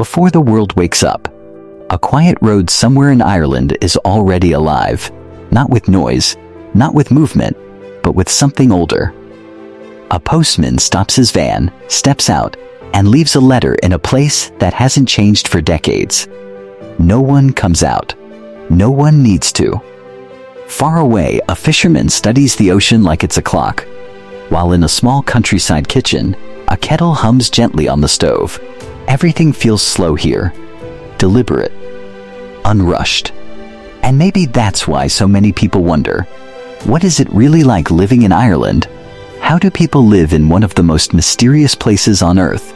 Before the world wakes up, a quiet road somewhere in Ireland is already alive, not with noise, not with movement, but with something older. A postman stops his van, steps out, and leaves a letter in a place that hasn't changed for decades. No one comes out. No one needs to. Far away, a fisherman studies the ocean like it's a clock, while in a small countryside kitchen, a kettle hums gently on the stove. Everything feels slow here, deliberate, unrushed. And maybe that's why so many people wonder, what is it really like living in Ireland? How do people live in one of the most mysterious places on Earth?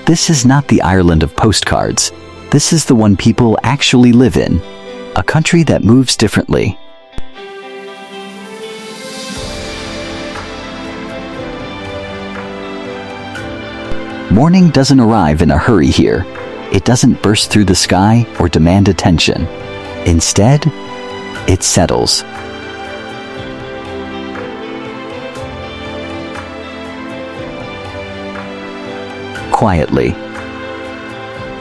This is not the Ireland of postcards. This is the one people actually live in, a country that moves differently. Morning doesn't arrive in a hurry here. It doesn't burst through the sky or demand attention. Instead, it settles. Quietly,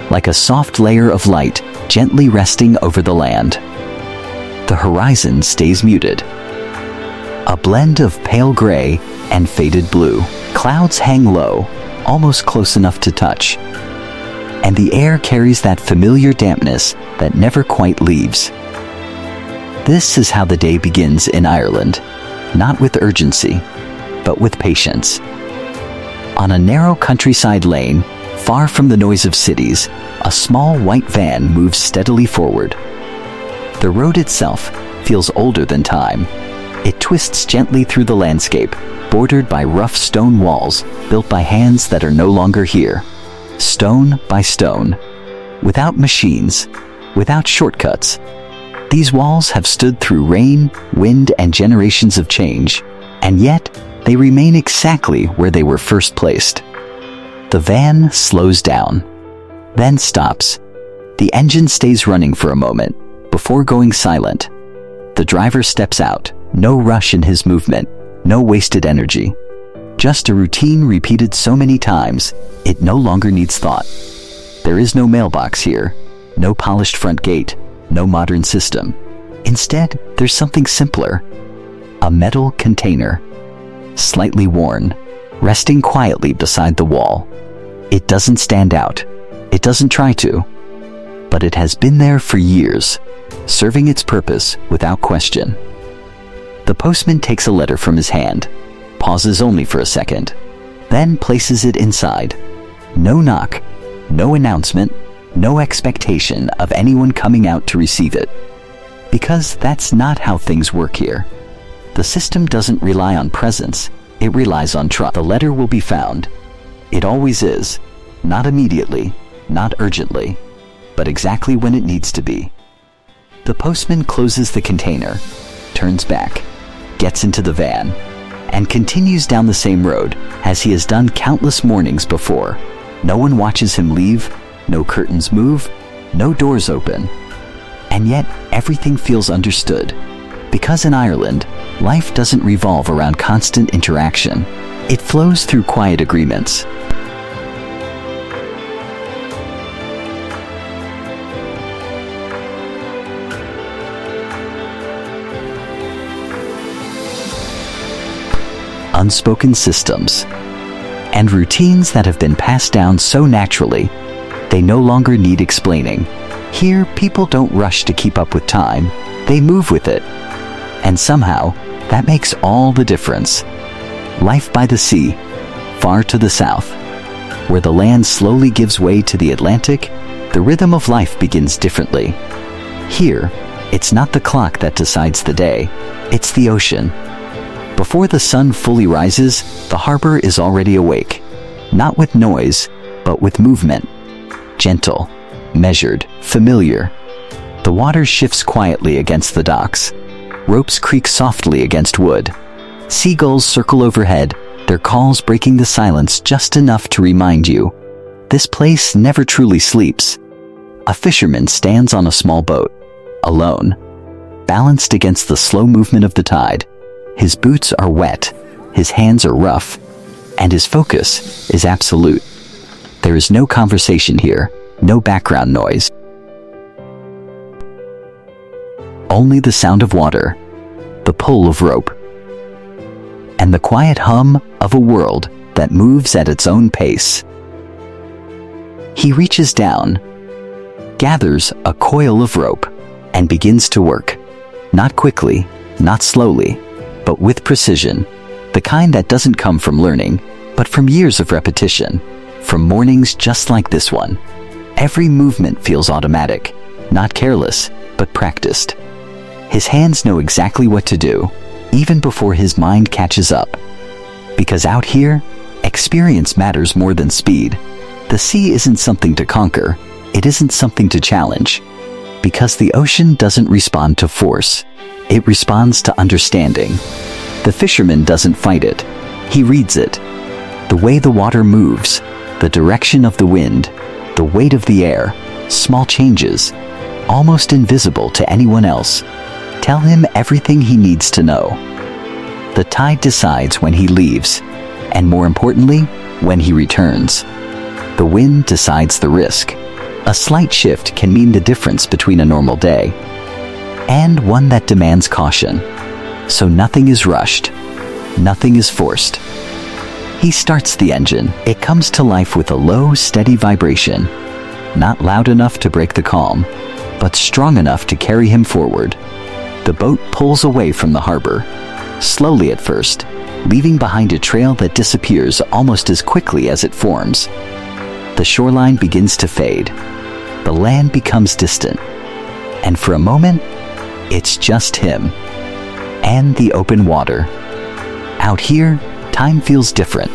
like a soft layer of light gently resting over the land. The horizon stays muted. A blend of pale gray and faded blue. Clouds hang low, almost close enough to touch. And the air carries that familiar dampness that never quite leaves. This is how the day begins in Ireland, not with urgency, but with patience. On a narrow countryside lane, far from the noise of cities, a small white van moves steadily forward. The road itself feels older than time. It twists gently through the landscape, bordered by rough stone walls built by hands that are no longer here. Stone by stone, without machines, without shortcuts. These walls have stood through rain, wind, and generations of change, and yet they remain exactly where they were first placed. The van slows down, then stops. The engine stays running for a moment before going silent. The driver steps out, no rush in his movement, no wasted energy. Just a routine repeated so many times, it no longer needs thought. There is no mailbox here, no polished front gate, no modern system. Instead, there's something simpler. A metal container, slightly worn, resting quietly beside the wall. It doesn't stand out. It doesn't try to. But it has been there for years, serving its purpose without question. The postman takes a letter from his hand, pauses only for a second, then places it inside. No knock, no announcement, no expectation of anyone coming out to receive it. Because that's not how things work here. The system doesn't rely on presence, it relies on trust. The letter will be found. It always is. Not immediately, not urgently, but exactly when it needs to be. The postman closes the container, turns back, gets into the van, and continues down the same road as he has done countless mornings before. No one watches him leave, no curtains move, no doors open. And yet, everything feels understood. Because in Ireland, life doesn't revolve around constant interaction. It flows through quiet agreements. Unspoken systems, and routines that have been passed down so naturally, they no longer need explaining. Here, people don't rush to keep up with time, they move with it. And somehow, that makes all the difference. Life by the sea, far to the south, where the land slowly gives way to the Atlantic, the rhythm of life begins differently. Here, it's not the clock that decides the day, it's the ocean. Before the sun fully rises, the harbor is already awake, not with noise, but with movement. Gentle, measured, familiar. The water shifts quietly against the docks. Ropes creak softly against wood. Seagulls circle overhead, their calls breaking the silence just enough to remind you. This place never truly sleeps. A fisherman stands on a small boat, alone, balanced against the slow movement of the tide. His boots are wet, his hands are rough, and his focus is absolute. There is no conversation here, no background noise. Only the sound of water, the pull of rope, and the quiet hum of a world that moves at its own pace. He reaches down, gathers a coil of rope, and begins to work. Not quickly, not slowly, but with precision, the kind that doesn't come from learning, but from years of repetition, from mornings just like this one. Every movement feels automatic, not careless, but practiced. His hands know exactly what to do, even before his mind catches up. Because out here, experience matters more than speed. The sea isn't something to conquer, it isn't something to challenge. Because the ocean doesn't respond to force, it responds to understanding. The fisherman doesn't fight it, he reads it. The way the water moves, the direction of the wind, the weight of the air, small changes, almost invisible to anyone else, tell him everything he needs to know. The tide decides when he leaves, and more importantly, when he returns. The wind decides the risk. A slight shift can mean the difference between a normal day and one that demands caution. So nothing is rushed, nothing is forced. He starts the engine. It comes to life with a low, steady vibration, not loud enough to break the calm, but strong enough to carry him forward. The boat pulls away from the harbor, slowly at first, leaving behind a trail that disappears almost as quickly as it forms. The shoreline begins to fade. The land becomes distant. And for a moment, it's just him and the open water. Out here, time feels different,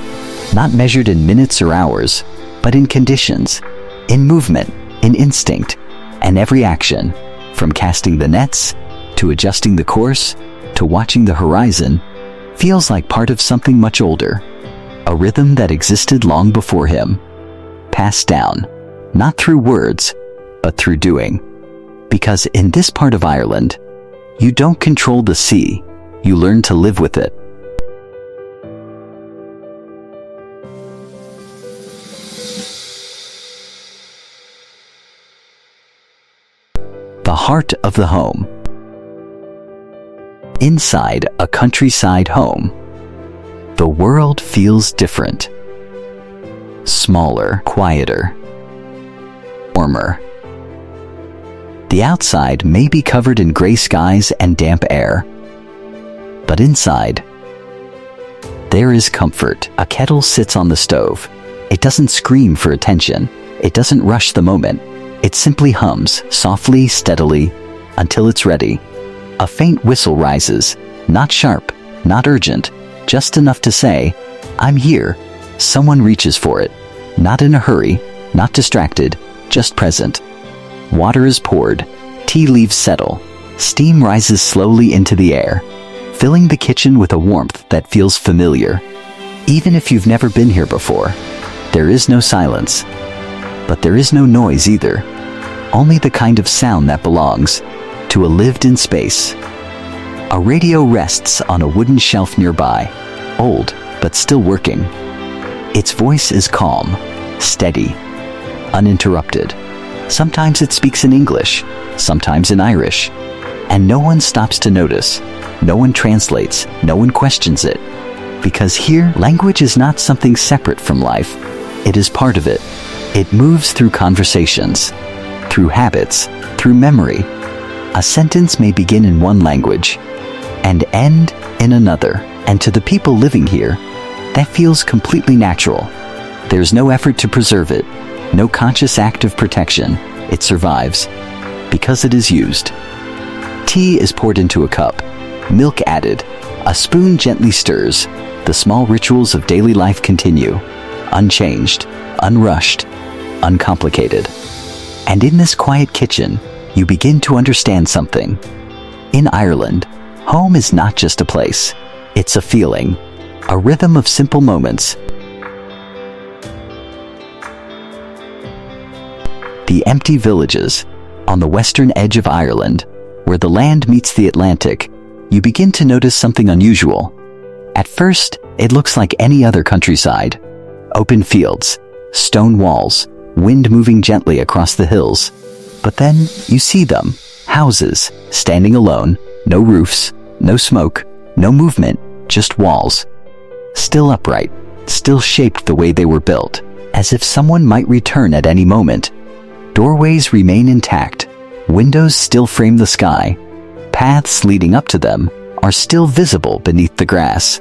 not measured in minutes or hours, but in conditions, in movement, in instinct, and every action, from casting the nets, to adjusting the course, to watching the horizon, feels like part of something much older, a rhythm that existed long before him, passed down, not through words, but through doing. Because in this part of Ireland, you don't control the sea, you learn to live with it. The heart of the home. Inside a countryside home, the world feels different. Smaller, quieter, warmer. The outside may be covered in gray skies and damp air, but inside, there is comfort. A kettle sits on the stove. It doesn't scream for attention. It doesn't rush the moment. It simply hums, softly, steadily, until it's ready. A faint whistle rises, not sharp, not urgent, just enough to say, "I'm here." Someone reaches for it, not in a hurry, not distracted, just present. Water is poured, tea leaves settle, steam rises slowly into the air, filling the kitchen with a warmth that feels familiar. Even if you've never been here before, there is no silence. But there is no noise either, only the kind of sound that belongs to a lived-in space. A radio rests on a wooden shelf nearby, old but still working. Its voice is calm, steady, uninterrupted. Sometimes it speaks in English, sometimes in Irish, and no one stops to notice. No one translates, no one questions it. Because here, language is not something separate from life. It is part of it. It moves through conversations, through habits, through memory. A sentence may begin in one language and end in another. And to the people living here, that feels completely natural. There's no effort to preserve it, no conscious act of protection. It survives because it is used. Tea is poured into a cup, milk added, a spoon gently stirs. The small rituals of daily life continue, unchanged, unrushed, uncomplicated. And in this quiet kitchen, you begin to understand something. In Ireland, home is not just a place, it's a feeling, a rhythm of simple moments. The empty villages, on the western edge of Ireland, where the land meets the Atlantic, you begin to notice something unusual. At first, it looks like any other countryside. Open fields, stone walls, wind moving gently across the hills. But then you see them, houses, standing alone, no roofs, no smoke, no movement, just walls. Still upright, still shaped the way they were built, as if someone might return at any moment. Doorways remain intact, windows still frame the sky, paths leading up to them are still visible beneath the grass.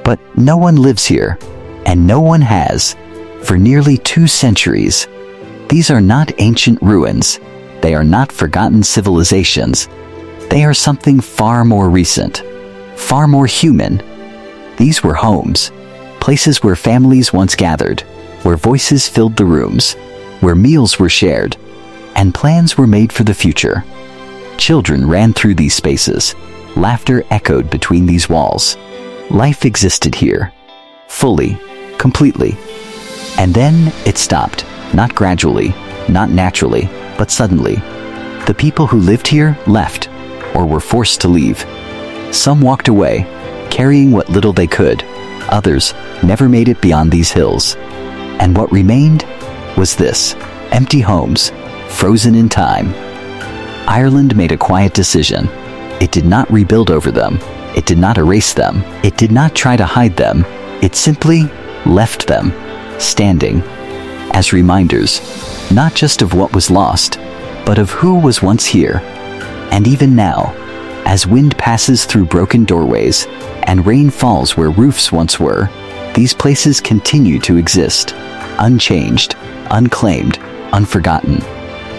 But no one lives here, and no one has, for nearly 2 centuries. These are not ancient ruins. They are not forgotten civilizations. They are something far more recent, far more human. These were homes, places where families once gathered, where voices filled the rooms, where meals were shared, and plans were made for the future. Children ran through these spaces. Laughter echoed between these walls. Life existed here, fully, completely. And then it stopped, not gradually, not naturally, but suddenly. The people who lived here left, or were forced to leave. Some walked away, carrying what little they could. Others never made it beyond these hills. And what remained was this: empty homes, frozen in time. Ireland made a quiet decision. It did not rebuild over them. It did not erase them. It did not try to hide them. It simply left them, standing, as reminders, not just of what was lost, but of who was once here. And even now, as wind passes through broken doorways and rain falls where roofs once were, these places continue to exist, unchanged, unclaimed, unforgotten.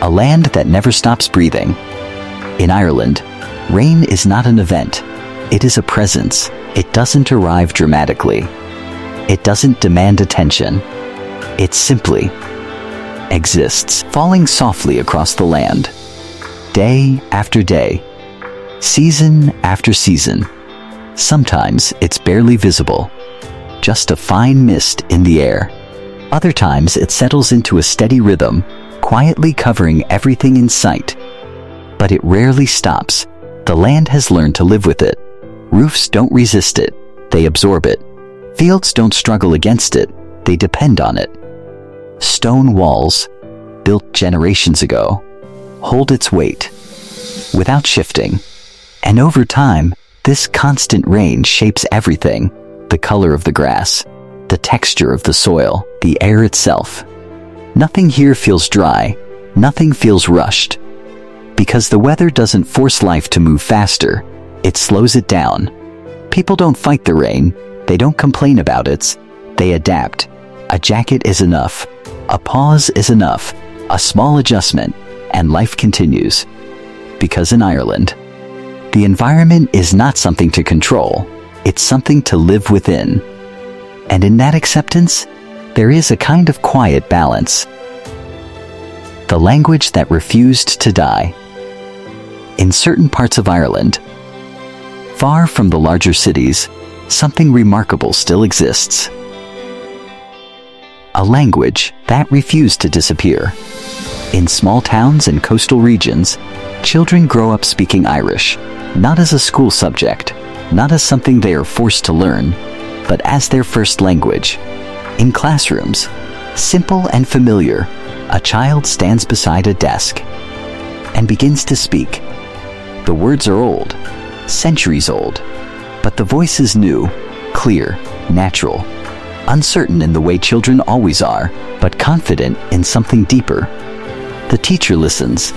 A land that never stops breathing. In Ireland, rain is not an event. It is a presence. It doesn't arrive dramatically. It doesn't demand attention. It simply exists, falling softly across the land, day after day, season after season. Sometimes it's barely visible, just a fine mist in the air. Other times it settles into a steady rhythm, quietly covering everything in sight. But it rarely stops. The land has learned to live with it. Roofs don't resist it, they absorb it. Fields don't struggle against it, they depend on it. Stone walls, built generations ago, hold its weight, without shifting. And over time, this constant rain shapes everything: the color of the grass, the texture of the soil, the air itself. Nothing here feels dry, nothing feels rushed. Because the weather doesn't force life to move faster, it slows it down. People don't fight the rain, they don't complain about it, they adapt. A jacket is enough, a pause is enough, a small adjustment, and life continues. Because in Ireland, the environment is not something to control, it's something to live within. And in that acceptance, there is a kind of quiet balance. The language that refused to die. In certain parts of Ireland, far from the larger cities, something remarkable still exists. A language that refused to disappear. In small towns and coastal regions, children grow up speaking Irish, not as a school subject, not as something they are forced to learn, but as their first language. In classrooms, simple and familiar, a child stands beside a desk and begins to speak. The words are old, centuries old, but the voice is new, clear, natural, uncertain in the way children always are, but confident in something deeper. The teacher listens,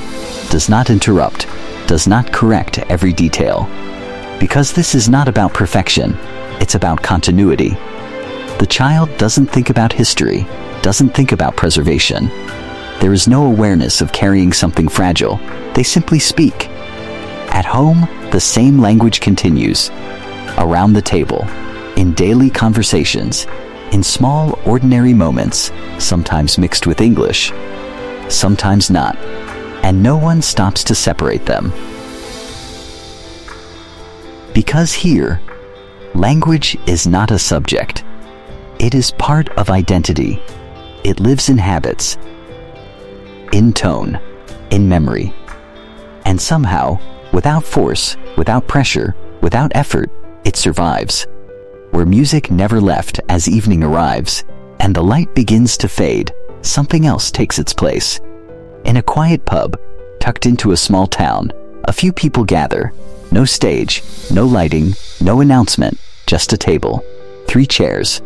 does not interrupt, does not correct every detail. Because this is not about perfection, it's about continuity. The child doesn't think about history, doesn't think about preservation. There is no awareness of carrying something fragile. They simply speak. At home, the same language continues. Around the table, in daily conversations, in small, ordinary moments, sometimes mixed with English, sometimes not, and no one stops to separate them. Because here, language is not a subject. It is part of identity. It lives in habits, in tone, in memory. And somehow, without force, without pressure, without effort, it survives. Where music never left as evening arrives, and the light begins to fade, something else takes its place. In a quiet pub, tucked into a small town, a few people gather. No stage, no lighting, no announcement, just a table, 3 chairs,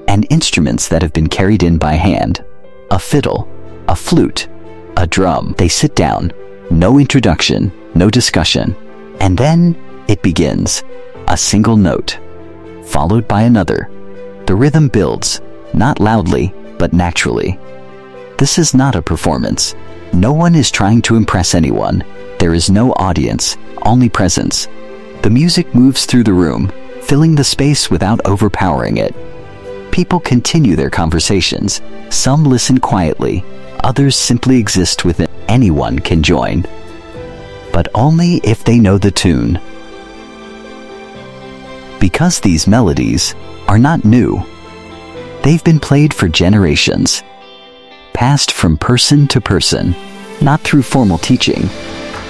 and instruments that have been carried in by hand. A fiddle, a flute, a drum. They sit down, no introduction, no discussion, and then it begins. A single note, followed by another. The rhythm builds, not loudly, but naturally. This is not a performance. No one is trying to impress anyone. There is no audience, only presence. The music moves through the room, filling the space without overpowering it. People continue their conversations. Some listen quietly, others simply exist within. Anyone can join, but only if they know the tune. Because these melodies are not new. They've been played for generations, passed from person to person, not through formal teaching,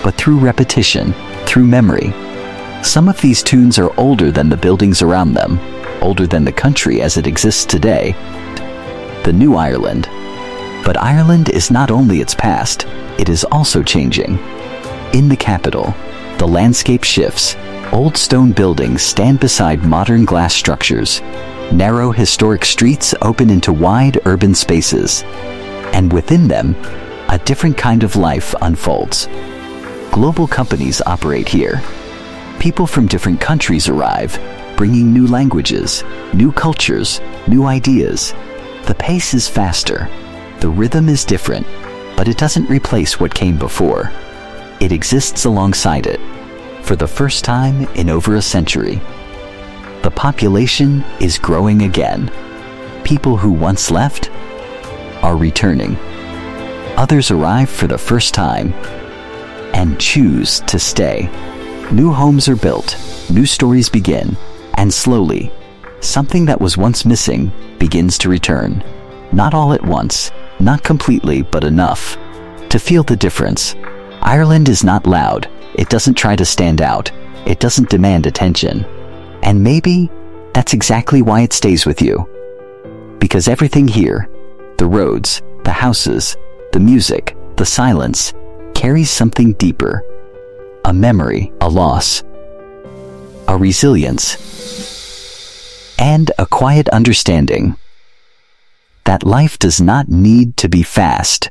but through repetition, through memory. Some of these tunes are older than the buildings around them, older than the country as it exists today, the New Ireland. But Ireland is not only its past, it is also changing. In the capital, the landscape shifts. Old stone buildings stand beside modern glass structures. Narrow historic streets open into wide urban spaces. And within them, a different kind of life unfolds. Global companies operate here. People from different countries arrive, bringing new languages, new cultures, new ideas. The pace is faster. The rhythm is different, but it doesn't replace what came before. It exists alongside it. For the first time in over a century, the population is growing again. People who once left are returning. Others arrive for the first time and choose to stay. New homes are built, new stories begin, and slowly, something that was once missing begins to return. Not all at once, not completely, but enough to feel the difference. Ireland is not loud. It doesn't try to stand out. It doesn't demand attention. And maybe that's exactly why it stays with you. Because everything here, the roads, the houses, the music, the silence, carries something deeper. A memory, a loss, a resilience, and a quiet understanding that life does not need to be fast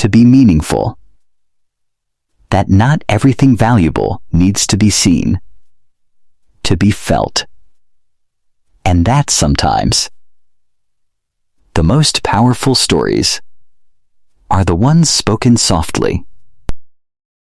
to be meaningful. That not everything valuable needs to be seen, to be felt. And that sometimes the most powerful stories are the ones spoken softly.